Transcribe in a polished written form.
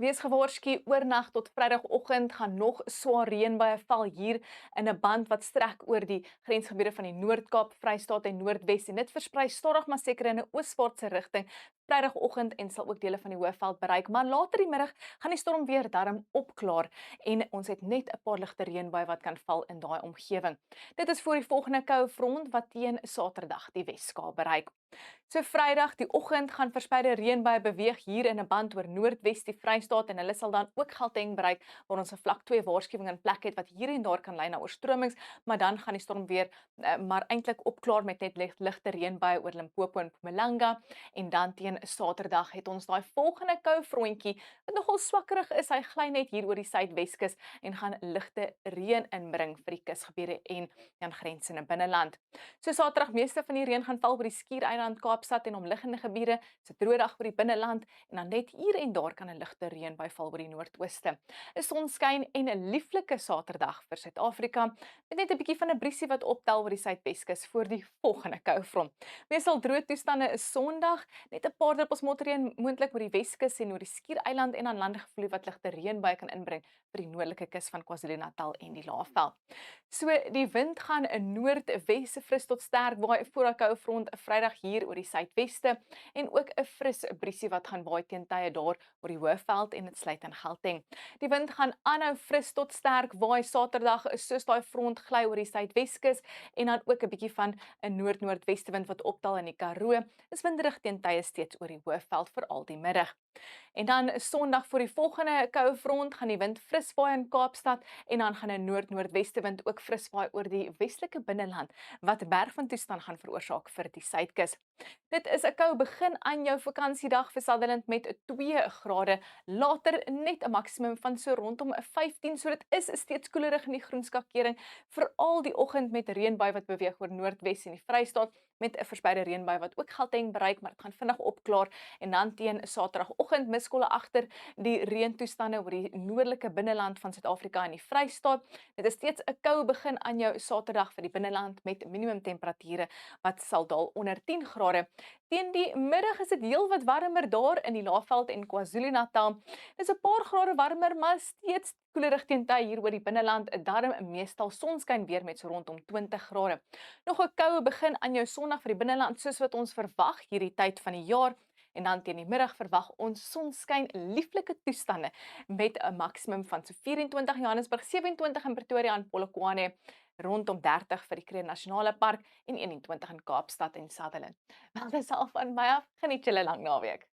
Wees gewaarsku, oornag tot Vrydagoggend gaan nog swaar reënbuie val hier in 'n band wat strek oor die grensgebiede van die Noord-Kaap, Vrystaat en Noordwes en dit versprei stadig maar seker in 'n ooswaartse rigting Vrydagoggend en sal ook dele van die Hoëveld bereik, maar later die middag gaan die storm weer darm opklaar en ons het net 'n paar ligte reënbuie wat kan val in daai omgewing. Dit is voor die volgende koue front wat teen Saterdag die Weskaap bereik. So Vrydag die oggend gaan verspreide reënbuie beweeg hier in 'n band oor Noordwes die Vrystaat en hulle sal dan ook Gauteng bereik waar ons 'n vlak 2 waarskuwing in plek het wat hier en daar kan lei na oorstromings, maar dan gaan die storm weer maar eintlik opklaar met net ligte reënbuie oor Limpopo en Mpumalanga en dan teen Saterdag het ons daai volgende koue frontjie wat nogal swakkerig is. Hy gly net hier oor die Suidweskus en gaan ligte reën inbring vir die kusgebiede en dan grensende binneland. So Saterdag meeste van die reën gaan val by die Skiereiland, Kaapstad en omliggende gebiede. Dis 'n droë dag vir die binneland en dan net hier en daar kan 'n ligte reënbui val by die noordooste. 'n Sonskyn en 'n lieflike Saterdag vir Suid-Afrika met net 'n bietjie van 'n briesie wat optel oor die Suidweskus voor die volgende koue front. Meestal droë toestande is Sondag, net 'n paar druppels motorreën moontlik oor die Weskus en oor die Skiereiland en dan landgevloei wat ligte reënbui kan inbring vir die noordelike kus van KwaZulu-Natal en die Laagveld. So die wind gaan 'n noordwes fris tot sterk waai voor 'n koue front 'n Vrydag hier oor die suidweste en ook 'n fris briesie wat gaan waai teen tye daar oor die Hoëveld en dit sluit in Gauteng. Die wind gaan aanhou fris tot sterk waai Saterdag soos daai front gly oor die suidweskus en dan ook 'n bietjie van 'n noord-noordweste wind wat optel in die Karoo. Is winderig teen tye steeds oor die Hoëveld veral die middag. En dan Sondag voor die volgende koue front gaan die wind fris waai in Kaapstad en dan gaan 'n noord-noordweste wind ook fris waai oor die westelike binneland wat bergwindtoestand gaan veroorsaak vir die suidkus. Dit is 'n koue begin aan jou vakansiedag vir Sutherland met 2 grade, later net 'n maksimum van so rondom 15, so dit is steeds koelerig in die groenskakering, veral die oggend met reënbui wat beweeg oor Noordwes en die Vrystaat met 'n verspreide reënbui wat ook Gauteng bereik, maar dit gaan vinnig opklaar en dan teen Saterdagoggend miskolle agter die reëntoestande oor die noordelike binneland van Suid-Afrika en die Vrystaat. Dit is steeds 'n koue begin aan jou Saterdag vir die binneland met minimum temperature wat sal daal onder 10 grade. Teen die middag is dit heelwat warmer daar in die Laagveld en KwaZulu-Natal. Dis 'n paar grade warmer, maar steeds koelerig teen tye hier oor die binneland. Darm meestal sonskyn weer met so rondom 20 grade. Nog 'n koue begin aan jou Sondag vir die binneland soos wat ons verwag hierdie tyd van die jaar. En dan teen die middag verwag ons sonskyn lieflike toestande met 'n maksimum van so 24 in Johannesburg, 27 in Pretoria en Polokwane, rondom 30 vir die Kruger Nasionale Park en 21 in Kaapstad en Sutherland. Wel, dis al van my af. Geniet julle lang naweek.